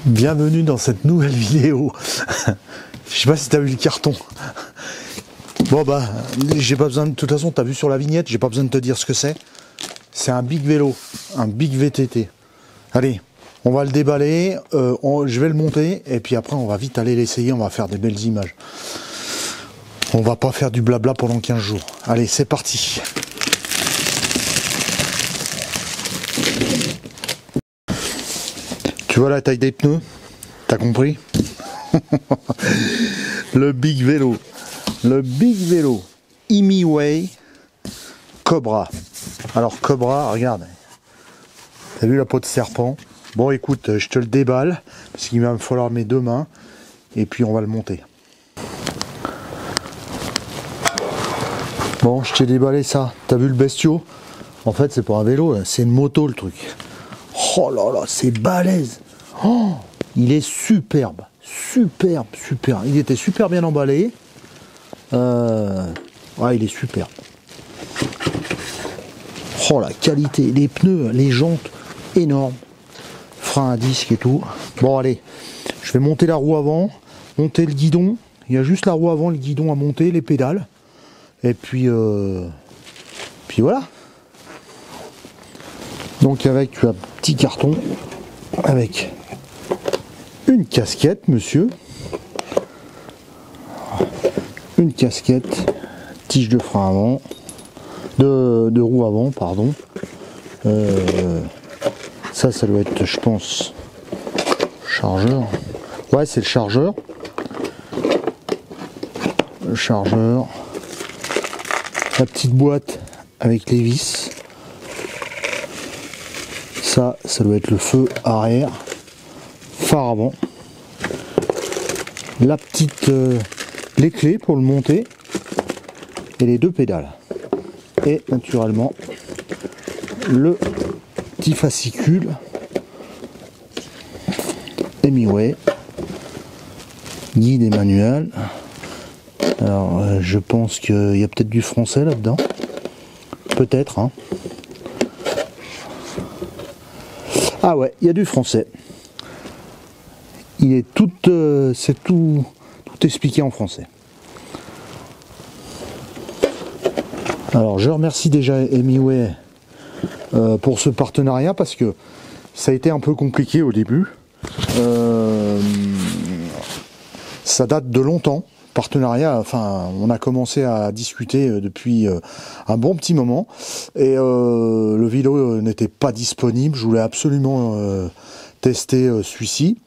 Bienvenue dans cette nouvelle vidéo. Je sais pas si tu as vu le carton. Bon bah, j'ai pas besoin de toute façon, tu as vu sur la vignette, j'ai pas besoin de te dire ce que c'est. C'est un big vélo, un big VTT. Allez, on va le déballer, je vais le monter et puis après on va vite aller l'essayer, on va faire des belles images. On va pas faire du blabla pendant 15 jours. Allez, c'est parti. Tu vois la taille des pneus? T'as compris? Le big vélo. Le big vélo. Imiway Cobra. Alors Cobra, regarde. T'as vu la peau de serpent? Bon écoute, je te le déballe. Parce qu'il va me falloir mes deux mains. Et puis on va le monter. Bon, je t'ai déballé ça. T'as vu le bestiau? En fait, c'est pas un vélo, c'est une moto le truc. Oh là là, c'est balèze. Oh, il est superbe. Superbe, super. Il était super bien emballé. Ouais, il est superbe. Oh, la qualité. Les pneus, les jantes, énormes. Frein à disque et tout. Bon, allez. Je vais monter la roue avant. Monter le guidon. Il y a juste la roue avant, le guidon à monter, les pédales. Et puis voilà. Donc avec un petit carton, avec une casquette, monsieur. Une casquette, tige de frein avant, de roue avant, pardon. Ça doit être, je pense, chargeur. Ouais, c'est le chargeur. Le chargeur. La petite boîte avec les vis. Ça doit être le feu arrière. Phare avant. La petite... les clés pour le monter. Et les deux pédales. Et naturellement, le petit fascicule. Imiway. Guide et manuel. Alors, je pense qu'il y a peut-être du français là-dedans. Peut-être, hein. Ah ouais, il y a du français. Il est tout... c'est tout expliqué en français. Alors, je remercie déjà Imiway pour ce partenariat parce que ça a été un peu compliqué au début. Ça date de longtemps. Partenariat, enfin, on a commencé à discuter depuis un bon petit moment et le vélo n'était pas disponible. Je voulais absolument tester celui-ci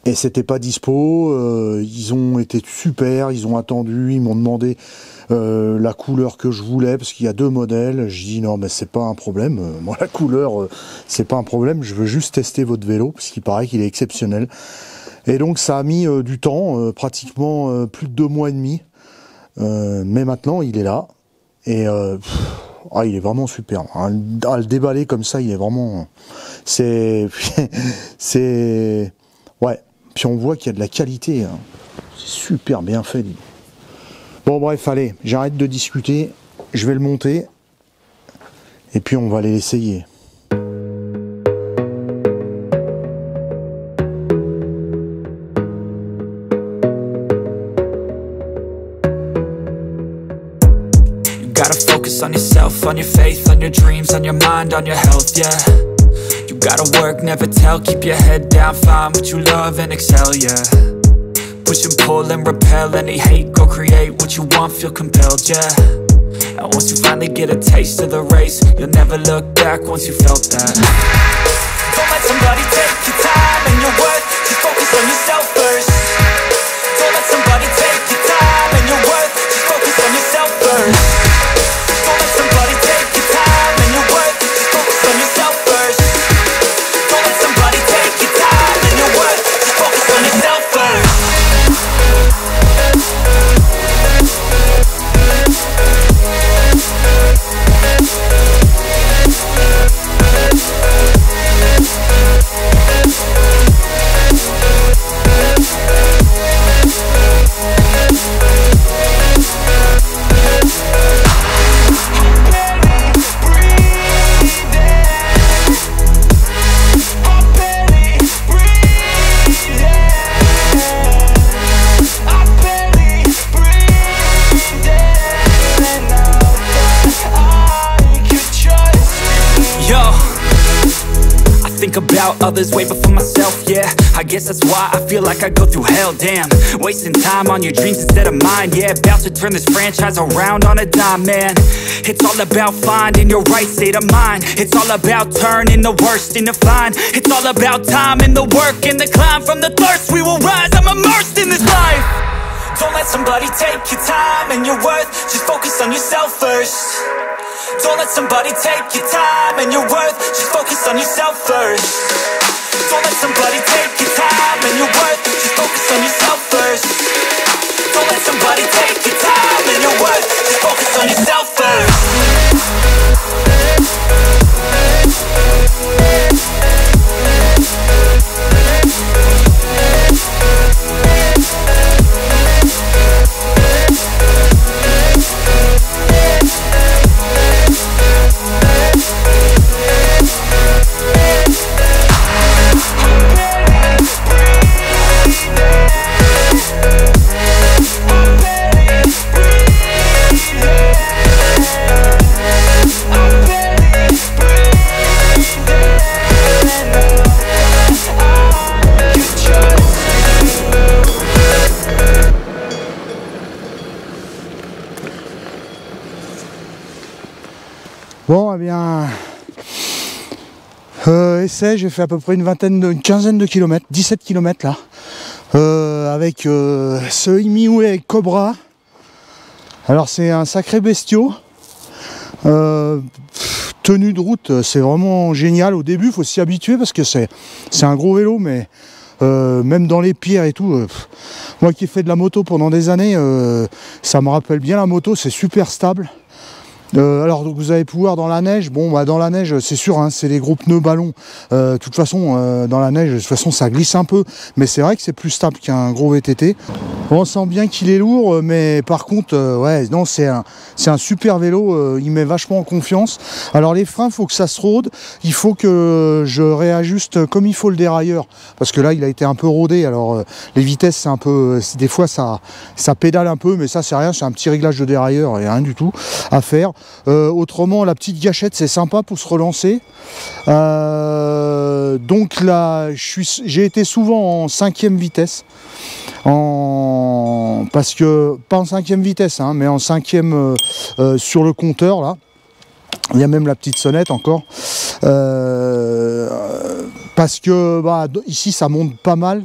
et c'était pas dispo. Ils ont été super, ils ont attendu, ils m'ont demandé la couleur que je voulais parce qu'il y a deux modèles. Je dis non, mais c'est pas un problème. Moi, la couleur, c'est pas un problème. Je veux juste tester votre vélo parce qu'il paraît qu'il est exceptionnel. Et donc ça a mis du temps, pratiquement plus de 2 mois et demi. Mais maintenant il est là. Et il est vraiment super. À le déballer comme ça, il est vraiment... C'est... Ouais. Puis on voit qu'il y a de la qualité. Hein. C'est super bien fait. Bon bref, allez, j'arrête de discuter. Je vais le monter. Et puis on va aller l'essayer. Gotta focus on yourself, on your faith, on your dreams, on your mind, on your health, yeah. You gotta work, never tell, keep your head down, find what you love and excel, yeah. Push and pull and repel any hate, go create what you want, feel compelled, yeah. And once you finally get a taste of the race, you'll never look back once you felt that. Don't let somebody take your time and your worth, just focus on yourself first. Don't let somebody take your time and your worth, just focus on yourself first. think about others way before myself, yeah. I guess that's why I feel like I go through hell, damn. Wasting time on your dreams instead of mine, yeah. About to turn this franchise around on a dime, man. It's all about finding your right state of mind. It's all about turning the worst into fine. It's all about time and the work and the climb. From the thirst we will rise, I'm immersed in this life. Don't let somebody take your time and your worth. Just focus on yourself first. Don't let somebody take your time and your worth. Just focus on yourself first. Don't let somebody take your time and your worth. Just focus on yourself first. Don't let somebody take your time and your worth. Just focus on yourself first. Bon, eh bien, essai, j'ai fait à peu près une quinzaine de kilomètres, 17 kilomètres là, avec ce Imioué Cobra. Alors c'est un sacré bestiau. Tenue de route, c'est vraiment génial. Au début, il faut s'y habituer parce que c'est un gros vélo, mais même dans les pierres et tout, moi qui ai fait de la moto pendant des années, ça me rappelle bien la moto, c'est super stable. Alors donc vous allez pouvoir dans la neige, bon bah dans la neige c'est sûr, hein, c'est les gros pneus ballons, de toute façon dans la neige de toute façon ça glisse un peu, mais c'est vrai que c'est plus stable qu'un gros VTT. On sent bien qu'il est lourd, mais par contre ouais non c'est un super vélo, il met vachement en confiance. Alors les freins, faut que ça se rôde, il faut que je réajuste comme il faut le dérailleur, parce que là il a été un peu rodé, alors les vitesses c'est un peu, des fois ça pédale un peu, mais ça c'est rien, c'est un petit réglage de dérailleur et rien du tout à faire. Autrement la petite gâchette c'est sympa pour se relancer, donc là j'ai été souvent en 5e vitesse, parce que pas en 5e vitesse hein, mais en 5e sur le compteur là, il y a même la petite sonnette encore, parce que bah, ici ça monte pas mal.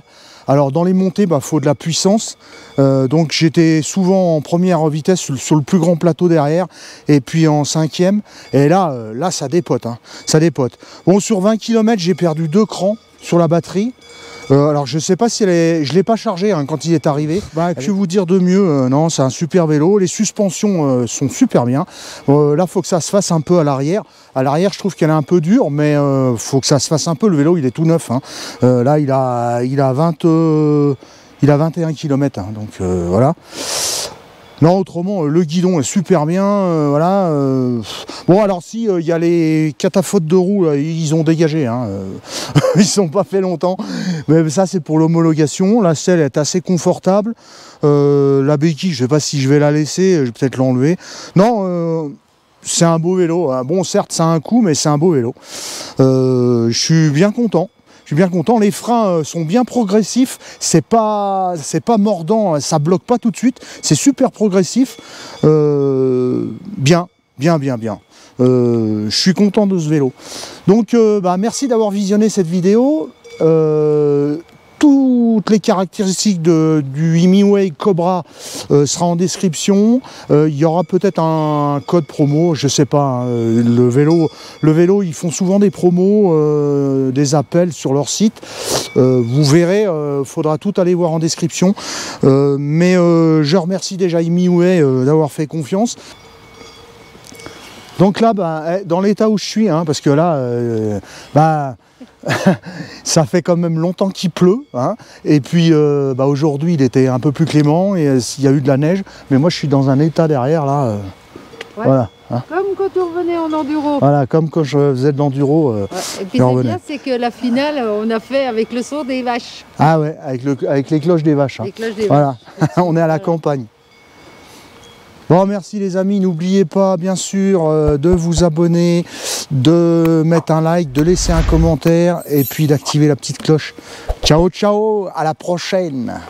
Alors dans les montées, bah, faut de la puissance, donc j'étais souvent en première vitesse sur le plus grand plateau derrière, et puis en 5e, et là ça dépote, hein, ça dépote. Bon, sur 20 km j'ai perdu 2 crans sur la batterie. Alors je sais pas si je l'ai pas chargé hein, quand il est arrivé. Bah, que vous dire de mieux, non c'est un super vélo, les suspensions sont super bien. Là faut que ça se fasse un peu à l'arrière. À l'arrière je trouve qu'elle est un peu dure, mais faut que ça se fasse un peu, le vélo il est tout neuf. Hein. Là il a 21 km, hein, donc voilà. Non, autrement, le guidon est super bien, voilà. Bon, alors si, il y a les cataphotes de roues, là, ils ont dégagé, hein, ils sont pas fait longtemps. Mais ça, c'est pour l'homologation. La selle est assez confortable. La béquille, je sais pas si je vais la laisser, je vais peut-être l'enlever. Non, c'est un beau vélo. Bon, certes, ça a un coût, mais c'est un beau vélo. Je suis bien content. Je suis bien content, les freins sont bien progressifs, c'est pas mordant, ça bloque pas tout de suite, c'est super progressif, bien. Je suis content de ce vélo. Donc bah, merci d'avoir visionné cette vidéo. Toutes les caractéristiques du Imioué Cobra sera en description. Il y aura peut-être un code promo, je sais pas. Hein, le vélo, ils font souvent des promos, des appels sur leur site. Vous verrez, faudra tout aller voir en description. Mais je remercie déjà Imioué d'avoir fait confiance. Donc là, bah, dans l'état où je suis, hein, parce que là, bah, ça fait quand même longtemps qu'il pleut, hein, et puis bah, aujourd'hui il était un peu plus clément et il y a eu de la neige, mais moi je suis dans un état derrière là, ouais. Voilà. Hein. Comme quand on revenait en enduro. Voilà, comme quand je faisais de l'enduro. Ouais. Et puis c'est bien, c'est que la finale, on a fait avec le son des vaches. Ah ouais, avec les cloches des vaches. Hein. Les cloches des voilà. vaches. On est à la campagne. Bon, merci les amis, n'oubliez pas bien sûr de vous abonner, de mettre un like, de laisser un commentaire et puis d'activer la petite cloche. Ciao ciao, à la prochaine.